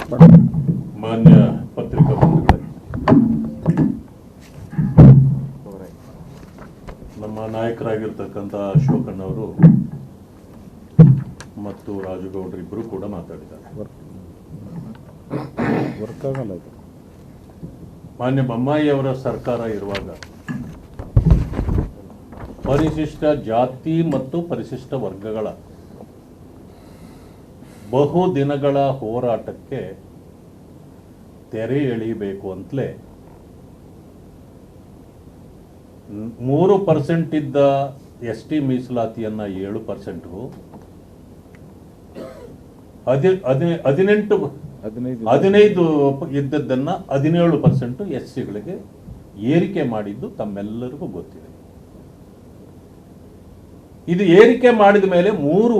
ಮಾನ್ಯ ಪತ್ರಿಕಾ ಬಂಧುಗಳೇ, ನಮ್ಮ ನಾಯಕರಾಗಿರ್ತಕ್ಕಂಥ ಅಶೋಕಣ್ಣವರು ಮತ್ತು ರಾಜುಗೌಡರು ಇಬ್ಬರು ಕೂಡ ಮಾತಾಡಿದ್ದಾರೆ. ಮಾನ್ಯ ಬೊಮ್ಮಾಯಿ ಅವರ ಸರ್ಕಾರ ಇರುವಾಗ ಪರಿಶಿಷ್ಟ ಜಾತಿ ಮತ್ತು ಪರಿಶಿಷ್ಟ ವರ್ಗಗಳ ಬಹುದಿನಗಳ ಹೋರಾಟಕ್ಕೆ ತೆರೆ ಎಳೆಯಬೇಕು ಅಂತಲೇ 3% ಇದ್ದ ST ಮೀಸಲಾತಿಯನ್ನು 7%ಗೂ 15 ಇದ್ದದ್ದನ್ನು 17% SCಗಳಿಗೆ ಏರಿಕೆ ಮಾಡಿದ್ದು ತಮ್ಮೆಲ್ಲರಿಗೂ ಗೊತ್ತಿದೆ. ಇದು ಏರಿಕೆ ಮಾಡಿದ ಮೇಲೆ 3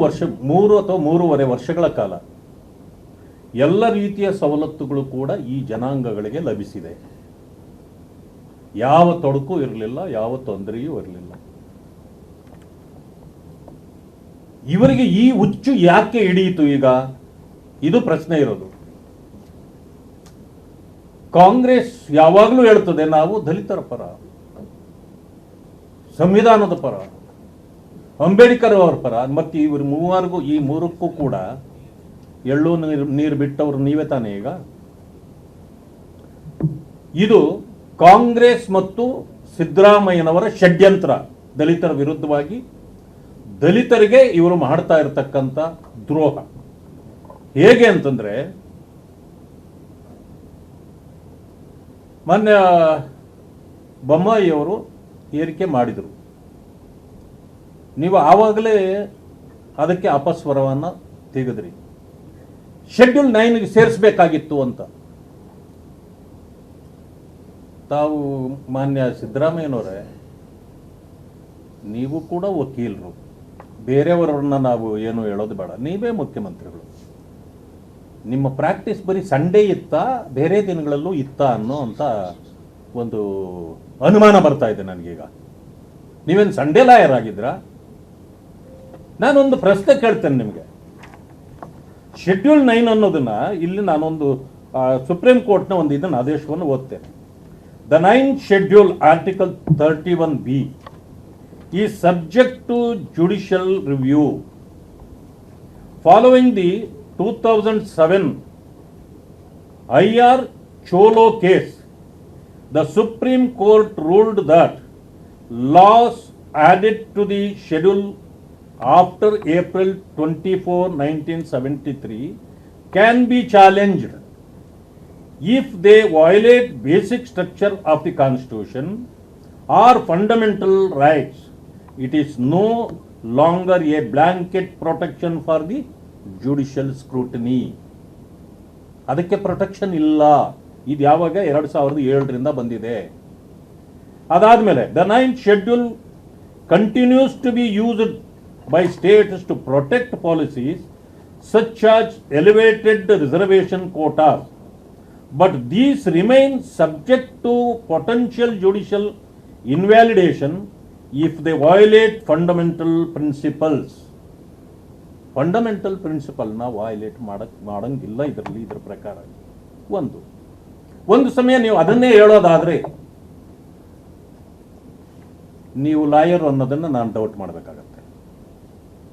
ಅಥವಾ 3.5 ವರ್ಷಗಳ ಕಾಲ ಎಲ್ಲ ರೀತಿಯ ಸವಲತ್ತುಗಳು ಕೂಡ ಈ ಜನಾಂಗಗಳಿಗೆ ಲಭಿಸಿದೆ. ಯಾವ ತೊಡಕು ಇರಲಿಲ್ಲ, ಯಾವ ತೊಂದರೆಯೂ ಇರಲಿಲ್ಲ. ಇವರಿಗೆ ಈ ಹುಚ್ಚು ಯಾಕೆ ಹಿಡಿಯಿತು ಈಗ? ಇದು ಪ್ರಶ್ನೆ ಇರೋದು. ಕಾಂಗ್ರೆಸ್ ಯಾವಾಗಲೂ ಹೇಳ್ತದೆ ನಾವು ದಲಿತರ ಪರ, ಸಂವಿಧಾನದ ಪರ, ಅಂಬೇಡ್ಕರ್ ಅವರ ಪರ. ಮತ್ತು ಇವರು ಮೂರಕ್ಕೂ ಕೂಡ ಎಳ್ಳು ನೀರು ಬಿಟ್ಟವರು ನೀವೇ ತಾನೇ. ಈಗ ಇದು ಕಾಂಗ್ರೆಸ್ ಮತ್ತು ಸಿದ್ದರಾಮಯ್ಯನವರ ಷಡ್ಯಂತ್ರ. ದಲಿತರ ವಿರುದ್ಧವಾಗಿ ದಲಿತರಿಗೆ ಇವರು ಮಾಡ್ತಾ ಇರತಕ್ಕಂಥ ದ್ರೋಹ ಹೇಗೆ ಅಂತಂದ್ರೆ, ಮಾನ್ಯ ಬೊಮ್ಮಾಯಿ ಅವರು ಏರಿಕೆ ಮಾಡಿದರು. ನೀವು ಆವಾಗಲೇ ಅದಕ್ಕೆ ಅಪಸ್ವರವನ್ನು ತೆಗೆದ್ರಿ. ಶೆಡ್ಯೂಲ್ 9ಗೆ ಸೇರಿಸಬೇಕಾಗಿತ್ತು ಅಂತ. ತಾವು ಮಾನ್ಯ ಸಿದ್ದರಾಮಯ್ಯನವರೇ, ನೀವು ಕೂಡ ವಕೀಲರು, ಬೇರೆಯವರನ್ನ ನಾವು ಏನು ಹೇಳೋದು ಬೇಡ, ನೀವೇ ಮುಖ್ಯಮಂತ್ರಿಗಳು. ನಿಮ್ಮ ಪ್ರಾಕ್ಟೀಸ್ ಬರೀ ಸಂಡೇ ಇತ್ತಾ, ಬೇರೆ ದಿನಗಳಲ್ಲೂ ಇತ್ತಾ ಅನ್ನೋ ಅಂತ ಒಂದು ಅನುಮಾನ ಬರ್ತಾ ಇದೆ ನನಗೀಗ. ನೀವೇನು ಸಂಡೇ ಲಾಯರ್ ಆಗಿದ್ರಾ? ನಾನೊಂದು ಪ್ರಶ್ನೆ ಕೇಳ್ತೇನೆ ನಿಮಗೆ. ಶೆಡ್ಯೂಲ್ 9 ಅನ್ನೋದನ್ನ ಇಲ್ಲಿ ನಾನೊಂದು ಸುಪ್ರೀಂ ಕೋರ್ಟ್ನ ಒಂದು ಇದನ್ನು ಆದೇಶವನ್ನು ಓದ್ತೇನೆ. The 9th schedule article 31B is subject to judicial review. Following the 2007 IR Cholo case, the Supreme Court ruled that laws added to the schedule after April 24, 1973 can be challenged if they violate basic structure of the Constitution or fundamental rights. It is no longer a blanket protection for the judicial scrutiny. ಅದಕ್ಕೆ protection ಇಲ್ಲ. ಇದು ಯಾವಾಗ 2007ರಿಂದ ಬಂದಿದೆ. ಅದಾದ್ಮೇಲೆ the 9th schedule continues to be used by states to protect policies such as elevated reservation quotas, but these remain subject to potential judicial invalidation if they violate fundamental principles. Fundamental ಪ್ರಿನ್ಸಿಪಲ್ನ violate ಮಾಡಂಗಿಲ್ಲ ಇದರಲ್ಲಿ. ಇದರ ಪ್ರಕಾರ ಒಂದು ಸಮಯ ನೀವು ಅದನ್ನೇ ಹೇಳೋದಾದ್ರೆ ನೀವು ಲಾಯರ್ ಅನ್ನೋದನ್ನು ನಾನು ಡೌಟ್ ಮಾಡಬೇಕಾಗತ್ತೆ.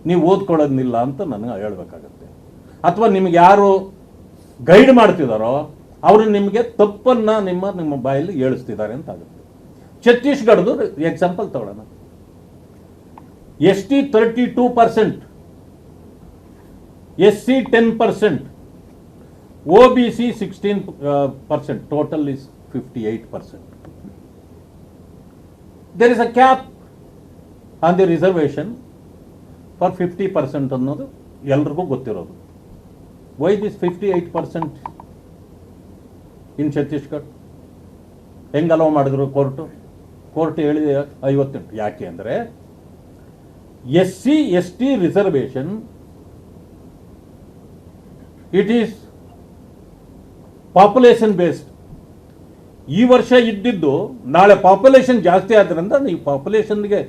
ನೀವು ಓದ್ಕೊಳ್ಳೋದಿಲ್ಲ ಅಂತ ನನಗೆ ಹೇಳ್ಬೇಕಾಗತ್ತೆ. ಅಥವಾ ನಿಮ್ಗೆ ಯಾರು ಗೈಡ್ ಮಾಡ್ತಿದ್ದಾರೋ ಅವರು ನಿಮಗೆ ತಪ್ಪನ್ನ ನಿಮ್ಮ ಬಾಯಲ್ಲಿ ಹೇಳಿಸ್ತಿದ್ದಾರೆ ಅಂತ ಆಗುತ್ತೆ. ಛತ್ತೀಸ್ಗಢದು ಎಕ್ಸಾಂಪಲ್ ತಗೊಳ್ಳೋಣ. ST 32%, SC 10%, OBC 16%, total is 58%. There is a cap on the reservation for 50% ಅನ್ನೋದು ಎಲ್ರಿಗೂ ಗೊತ್ತಿರೋದು. Why this 58% in Chhattisgarh? ಹೆಂಗೆ ಅಲೋ ಮಾಡಿದ್ರು ಕೋರ್ಟ್ ಹೇಳಿದೆ 58. ಯಾಕೆ ಅಂದರೆ SC ST reservation it is population based. ಈ ವರ್ಷ ಇದ್ದಿದ್ದು ನಾಳೆ ಪಾಪ್ಯುಲೇಷನ್ ಜಾಸ್ತಿ ಆದ್ದರಿಂದ ನೀವು ಪಾಪ್ಯುಲೇಷನ್ಗೆ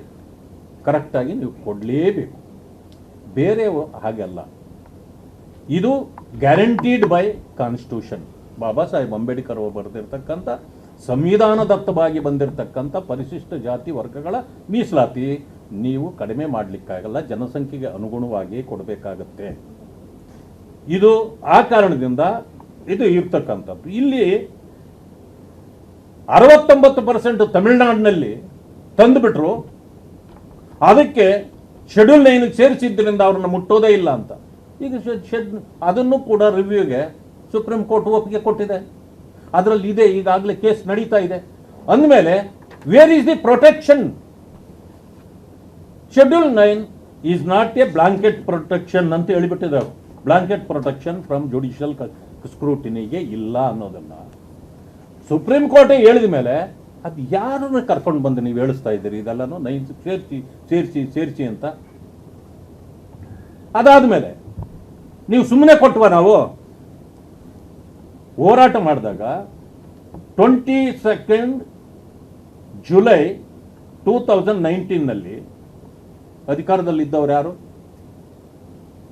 ಕರೆಕ್ಟಾಗಿ ನೀವು ಕೊಡಲೇಬೇಕು. ಬೇರೆ ಹಾಗೆಲ್ಲ ಇದು guaranteed by constitution. Baba Saheb Ambedkar ಅವರು ಬರೆದಿರ್ತಕ್ಕಂಥ ಸಂವಿಧಾನದತ್ತವಾಗಿ ಬಂದಿರತಕ್ಕಂಥ ಪರಿಶಿಷ್ಟ ಜಾತಿ ವರ್ಗಗಳ ಮೀಸಲಾತಿ ನೀವು ಕಡಿಮೆ ಮಾಡಲಿಕ್ಕಾಗಲ್ಲ, ಜನಸಂಖ್ಯೆಗೆ ಅನುಗುಣವಾಗಿ ಕೊಡಬೇಕಾಗತ್ತೆ. ಇದು ಆ ಕಾರಣದಿಂದ ಇದು ಇರ್ತಕ್ಕಂಥದ್ದು. ಇಲ್ಲಿ 69% ತಮಿಳುನಾಡಿನಲ್ಲಿ ತಂದುಬಿಟ್ರು, ಅದಕ್ಕೆ ಶೆಡ್ಯೂಲ್ 9 ಸೇರಿಸಿದ್ದರಿಂದ ಅವ್ರನ್ನ ಮುಟ್ಟೋದೇ ಇಲ್ಲ ಅಂತ. ಈಗ ಅದನ್ನು ಕೂಡ ರಿವ್ಯೂಗೆ ಸುಪ್ರೀಂ ಕೋರ್ಟ್ ಒಪ್ಪಿಗೆ ಕೊಟ್ಟಿದೆ, ಅದರಲ್ಲಿ ಇದೆ, ಈಗಾಗಲೇ ಕೇಸ್ ನಡೀತಾ ಇದೆ. ಅಂದಮೇಲೆ where is the protection? Schedule 9 is not A blanket protection ಅಂತ ಹೇಳಿಬಿಟ್ಟಿದ್ದಾರೆ. ಬ್ಲಾಂಕೆಟ್ ಪ್ರೊಟೆಕ್ಷನ್ ಫ್ರಮ್ ಜುಡಿಷಿಯಲ್ ಸ್ಕ್ರೂಟಿನಿಗೆ ಇಲ್ಲ ಅನ್ನೋದನ್ನ ಸುಪ್ರೀಂ ಕೋರ್ಟೇ ಹೇಳಿದ ಮೇಲೆ ಅದು ಯಾರನ್ನ ಕರ್ಕೊಂಡು ಬಂದು ನೀವು ಹೇಳಿಸ್ತಾ ಇದ್ದೀರಿ ಇದೆಲ್ಲನೂ 9 ಸೇರಿಸಿ ಅಂತ. ಅದಾದ್ಮೇಲೆ ನೀವು ಸುಮ್ಮನೆ ಕೊಟ್ಟವ ನಾವು ಹೋರಾಟ ಮಾಡಿದಾಗ 22 ಜುಲೈ 2019 ಅಧಿಕಾರದಲ್ಲಿದ್ದವರು ಯಾರು?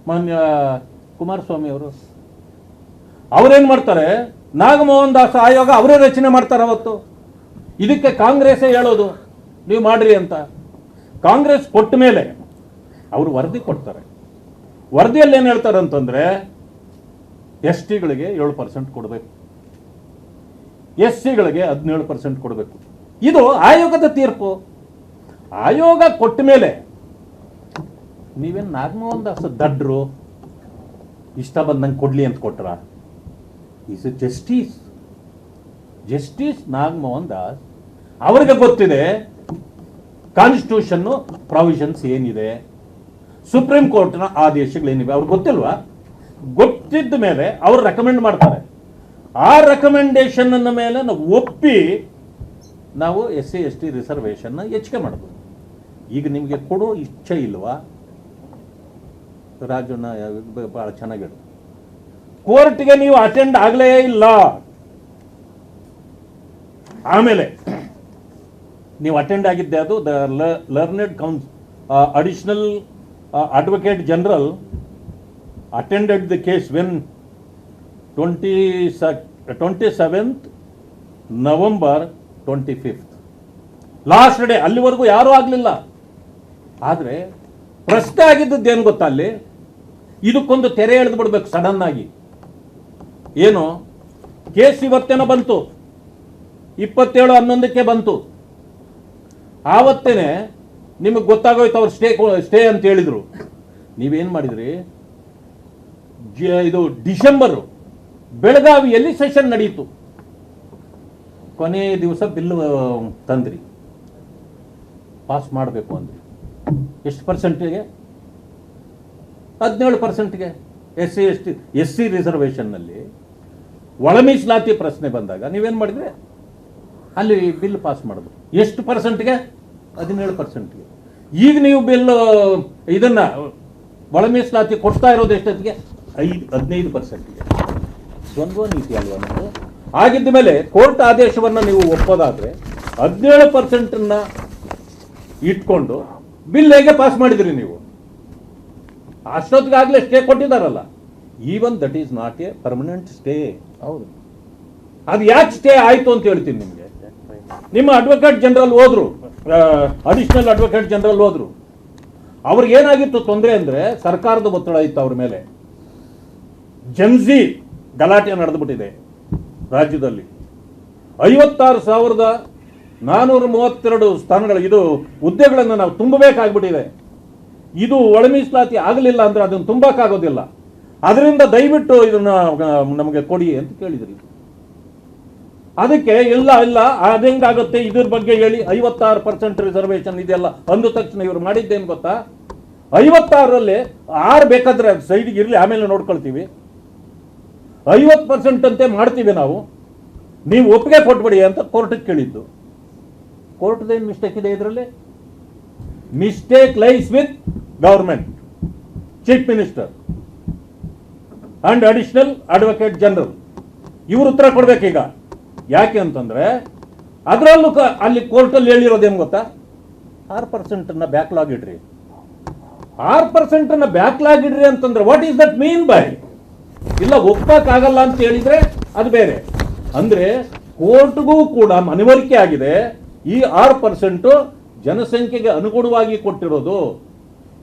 ಮಾನ್ಯ ಕುಮಾರಸ್ವಾಮಿ ಅವರು. ಅವರೇನು ಮಾಡ್ತಾರೆ, ನಾಗಮೋಹನ್ ದಾಸ್ ಆಯೋಗ ಅವರೇ ರಚನೆ ಮಾಡ್ತಾರೆ. ಅವತ್ತು ಇದಕ್ಕೆ ಕಾಂಗ್ರೆಸ್ಸೇ ಹೇಳೋದು ನೀವು ಮಾಡ್ರಿ ಅಂತ. ಕಾಂಗ್ರೆಸ್ ಕೊಟ್ಟ ಮೇಲೆ ಅವರು ವರದಿ ಕೊಡ್ತಾರೆ. ವರದಿಯಲ್ಲಿ ಏನು ಹೇಳ್ತಾರೆ ಅಂತಂದ್ರೆ STಗಳಿಗೆ 7% ಕೊಡಬೇಕು, SCಗಳಿಗೆ 17% ಕೊಡಬೇಕು. ಇದು ಆಯೋಗದ ತೀರ್ಪು. ಆಯೋಗ ಕೊಟ್ಟ ಮೇಲೆ ನೀವೇನು ನಾಗಮೋಹನ್ ದಾಸ್ ದಡ್ರು ಇಷ್ಟ ಬಂದಂಗೆ ಕೊಡ್ಲಿ ಅಂತ ಕೊಟ್ರ? Is justice. Justice Nagamohan Das ಅವರಿಗೆ ಗೊತ್ತಿದೆ ಕಾನ್ಸ್ಟಿಟ್ಯೂಷನ್ ಪ್ರಾವಿಷನ್ಸ್ ಏನಿದೆ, ಸುಪ್ರೀಂ ಕೋರ್ಟ್ನ ಆದೇಶಗಳೇನಿವೆ ಅವ್ರಿಗೆ ಗೊತ್ತಿಲ್ವಾ? ಗೊತ್ತಿದ್ದ ಮೇಲೆ ಅವರು ರೆಕಮೆಂಡ್ ಮಾಡ್ತಾರೆ. ಆ ರೆಕಮೆಂಡೇಶನ್ ಮೇಲೆ ನಾವು ಒಪ್ಪಿ ನಾವು SC ST ರಿಸರ್ವೇಷನ್ನ ಹೆಚ್ಚಿಗೆ ಮಾಡ್ಬೋದು. ಈಗ ನಿಮಗೆ ಕೊಡೋ ಇಚ್ಛೆ ಇಲ್ವಾ? ರಾಜಣ್ಣ ಬಹಳ ಚೆನ್ನಾಗಿ ಕೋರ್ಟ್ಗೆ ನೀವು ಅಟೆಂಡ್ ಆಗಲೇ ಇಲ್ಲ. ಆಮೇಲೆ ನೀವು ಅಟೆಂಡ್ ಆಗಿದ್ದೆ ಅದು the learned additional advocate general attended the case when 27th November 25th last day. ಅಲ್ಲಿವರೆಗೂ ಯಾರೂ ಆಗಲಿಲ್ಲ. ಆದರೆ ಪ್ರಶ್ನೆ ಆಗಿದ್ದದ್ದು ಏನು ಗೊತ್ತಾ, ಅಲ್ಲಿ ಇದಕ್ಕೊಂದು ತೆರೆ ಎಳೆದು ಬಿಡ್ಬೇಕು ಸಡನ್ ಆಗಿ. ಏನು ಕೇಸ್ ಇವತ್ತೇನೋ ಬಂತು, 27/11 ಬಂತು. ಆವತ್ತೇನೆ ನಿಮಗೆ ಗೊತ್ತಾಗೋಯ್ತು ಅವ್ರು ಸ್ಟೇ ಅಂತ ಹೇಳಿದ್ರು. ನೀವೇನು ಮಾಡಿದ್ರಿ? ಇದು ಡಿಸೆಂಬರ್ ಬೆಳಗಾವಿಯಲ್ಲಿ ಸೆಷನ್ ನಡೆಯಿತು. ಕೊನೆ ದಿವಸ ಬಿಲ್ ತಂದ್ರಿ, ಪಾಸ್ ಮಾಡಬೇಕು ಅಂದ್ರಿ. ಎಷ್ಟು ಪರ್ಸೆಂಟಿಗೆ? 17%ಗೆ. SC ರಿಸರ್ವೇಷನ್ನಲ್ಲಿ ಒಳ ಮೀಸಲಾತಿ ಪ್ರಶ್ನೆ ಬಂದಾಗ ನೀವೇನು ಮಾಡಿದ್ರೆ ಅಲ್ಲಿ ಬಿಲ್ ಪಾಸ್ ಮಾಡೋದು. ಎಷ್ಟು ಪರ್ಸೆಂಟ್ಗೆ? 17%ಗೆ. ಈಗ ನೀವು ಬಿಲ್ ಇದನ್ನ ಒಳ ಮೀಸಲಾತಿ ಕೊಡ್ತಾ ಇರೋದು ಎಷ್ಟೊತ್ತಿಗೆ? 15%ಗೆ. ದ್ವಂದ್ವ ನೀತಿ ಅಲ್ವಾ ನೀವು? ಆಗಿದ್ದ ಮೇಲೆ ಕೋರ್ಟ್ ಆದೇಶವನ್ನು ನೀವು ಒಪ್ಪೋದಾದ್ರೆ 17% ಇಟ್ಕೊಂಡು ಬಿಲ್ ಹೇಗೆ ಪಾಸ್ ಮಾಡಿದ್ರಿ ನೀವು? ಅಷ್ಟೊತ್ತಿಗಾಗಲೇ ಸ್ಟೇ ಕೊಟ್ಟಿದ್ದಾರಲ್ಲ. Even that is not a permanent stay. ಹೌದು, ಅದು ಯಾಕೆ ಸ್ಟೇ ಆಯಿತು ಅಂತ ಹೇಳ್ತೀನಿ ನಿಮಗೆ. ನಿಮ್ಮ ಅಡ್ವೊಕೇಟ್ ಜನರಲ್ ಹೋದ್ರು, ಅಡಿಷನಲ್ ಅಡ್ವೊಕೇಟ್ ಜನರಲ್ ಹೋದ್ರು. ಅವ್ರಿಗೇನಾಗಿತ್ತು ತೊಂದರೆ ಅಂದರೆ ಸರ್ಕಾರದ ಒತ್ತಡ ಇತ್ತು ಅವ್ರ ಮೇಲೆ. ಜನ್ಜಿ ಗಲಾಟೆ ನಡೆದುಬಿಟ್ಟಿದೆ ರಾಜ್ಯದಲ್ಲಿ. 56,432 ಸ್ಥಾನಗಳು, ಇದು ಹುದ್ದೆಗಳನ್ನು ನಾವು ತುಂಬಬೇಕಾಗ್ಬಿಟ್ಟಿದೆ. ಇದು ಒಳ ಮೀಸಲಾತಿ ಆಗಲಿಲ್ಲ ಅಂದ್ರೆ ಅದನ್ನು ತುಂಬಕ್ಕಾಗೋದಿಲ್ಲ. ಅದರಿಂದ ದಯವಿಟ್ಟು ಇದನ್ನ ನಮಗೆ ಕೊಡಿ ಅಂತ ಕೇಳಿದ್ರಿ. ಅದಕ್ಕೆ ಇಲ್ಲ ಅದಂಗಾಗುತ್ತೆ, ಇದ್ರ ಬಗ್ಗೆ ಹೇಳಿ 56% ರಿಸರ್ವೇಷನ್ ಇದೆಲ್ಲ ಅಂದ ತಕ್ಷಣ ಇವರು ಮಾಡಿದ್ದೇನು ಗೊತ್ತಾ? 56ರಲ್ಲಿ 6 ಬೇಕಾದ್ರೆ ಸೈಡ್ಗೆ ಇರಲಿ, ಆಮೇಲೆ ನೋಡ್ಕೊಳ್ತೀವಿ. 50% ಅಂತೆ ಮಾಡ್ತೀವಿ ನಾವು, ನೀವು ಒಪ್ಪಿಗೆ ಕೊಟ್ಬಿಡಿ ಅಂತ ಕೋರ್ಟಿಗೆ ಕೇಳಿದ್ದು. ಕೋರ್ಟ್ದೇನು ಮಿಸ್ಟೇಕ್ ಇದೆ ಇದರಲ್ಲಿ? Mistake lies with government, chief minister and additional advocate general. ಇವರು ಉತ್ತರ ಕೊಡ್ಬೇಕೀಗ. ಯಾಕೆ ಅಂತಂದ್ರೆ ಅದರಲ್ಲೂ ಅಲ್ಲಿ ಕೋರ್ಟಲ್ಲಿ ಹೇಳಿರೋದೇನು ಗೊತ್ತಾ? 6% ಬ್ಯಾಕ್ಲಾಗ್ ಇಡ್ರಿ. 6% ಬ್ಯಾಕ್ಲಾಗ್ ಇಡ್ರಿ ಅಂತಂದ್ರೆ what is that mean by? ಇಲ್ಲ ಒಪ್ಪಕ್ಕಾಗಲ್ಲ ಅಂತ ಹೇಳಿದ್ರೆ ಅದು ಬೇರೆ. ಅಂದ್ರೆ ಕೋರ್ಟ್ಗೂ ಕೂಡ ಮನವರಿಕೆ ಆಗಿದೆ ಈ 6% ಜನಸಂಖ್ಯೆಗೆ ಅನುಗುಣವಾಗಿ ಕೊಟ್ಟಿರೋದು.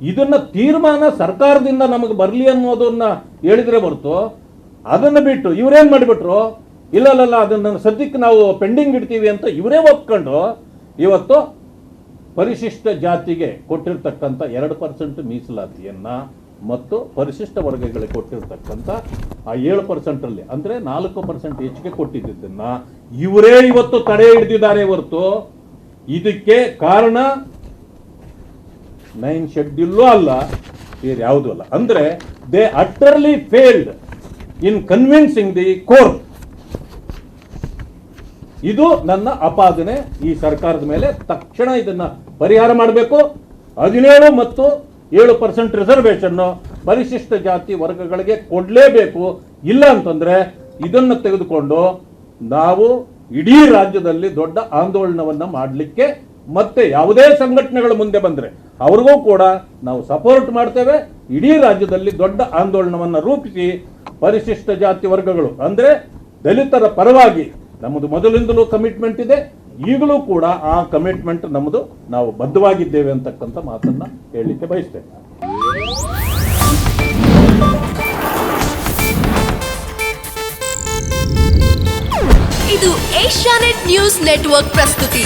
ಇದನ್ನ ತೀರ್ಮಾನ ಸರ್ಕಾರದಿಂದ ನಮಗೆ ಬರಲಿ ಅನ್ನೋದನ್ನ ಹೇಳಿದ್ರೆ ಹೊರತು ಅದನ್ನ ಬಿಟ್ಟು ಇವರೇನ್ ಮಾಡಿಬಿಟ್ರು, ಇಲ್ಲ ಅದನ್ನ ಸದ್ಯಕ್ಕೆ ನಾವು ಪೆಂಡಿಂಗ್ ಇಡ್ತೀವಿ ಅಂತ ಇವರೇ ಒಪ್ಕೊಂಡು ಇವತ್ತು ಪರಿಶಿಷ್ಟ ಜಾತಿಗೆ ಕೊಟ್ಟಿರ್ತಕ್ಕಂಥ 2% ಮೀಸಲಾತಿಯನ್ನ ಮತ್ತು ಪರಿಶಿಷ್ಟ ವರ್ಗಗಳಿಗೆ ಕೊಟ್ಟಿರ್ತಕ್ಕಂಥ ಆ 7% ಅಲ್ಲಿ ಅಂದ್ರೆ 4% ಹೆಚ್ಚಿಗೆ ಕೊಟ್ಟಿದ್ದನ್ನ ಇವರೇ ಇವತ್ತು ತಡೆ ಹಿಡಿದಿದ್ದಾರೆ ಹೊರತು ಇದಕ್ಕೆ ಕಾರಣ 9 ಶೆಡ್ಯೂಲ್ ಅಲ್ಲ, ಬೇರೆ ಯಾವುದೂ ಅಲ್ಲ. ಅಂದ್ರೆ they utterly failed in convincing the court. ಇದು ನನ್ನ ಆಪಾದನೆ ಈ ಸರ್ಕಾರದ ಮೇಲೆ. ತಕ್ಷಣ ಇದನ್ನ ಪರಿಹಾರ ಮಾಡಬೇಕು. 17 ಮತ್ತು 7% ರಿಸರ್ವೇಶನ್ ಪರಿಶಿಷ್ಟ ಜಾತಿ ವರ್ಗಗಳಿಗೆ ಕೊಡಲೇಬೇಕು. ಇಲ್ಲ ಅಂತಂದ್ರೆ ಇದನ್ನು ತೆಗೆದುಕೊಂಡು ನಾವು ಇಡೀ ರಾಜ್ಯದಲ್ಲಿ ದೊಡ್ಡ ಆಂದೋಲನವನ್ನ ಮಾಡಲಿಕ್ಕೆ ಮತ್ತೆ ಯಾವುದೇ ಸಂಘಟನೆಗಳು ಮುಂದೆ ಬಂದ್ರೆ ಅವ್ರಿಗೂ ಕೂಡ ನಾವು ಸಪೋರ್ಟ್ ಮಾಡ್ತೇವೆ. ಇಡೀ ರಾಜ್ಯದಲ್ಲಿ ದೊಡ್ಡ ಆಂದೋಲನವನ್ನ ರೂಪಿಸಿ ಪರಿಶಿಷ್ಟ ಜಾತಿ ವರ್ಗಗಳು ಅಂದ್ರೆ ದಲಿತರ ಪರವಾಗಿ ನಮ್ಮದು ಮೊದಲಿಂದಲೂ ಕಮಿಟ್ಮೆಂಟ್ ಇದೆ, ಈಗಲೂ ಕೂಡ ಆ ಕಮಿಟ್ಮೆಂಟ್ ನಮ್ಮದು, ನಾವು ಬದ್ಧವಾಗಿದ್ದೇವೆ ಅಂತಕ್ಕಂಥ ಮಾತನ್ನ ಹೇಳಲಿಕ್ಕೆ ಬಯಸ್ತೇನೆ. ಇದು ಏಷ್ಯಾನೆಟ್ ನ್ಯೂಸ್ ನೆಟ್ವರ್ಕ್ ಪ್ರಸ್ತುತಿ.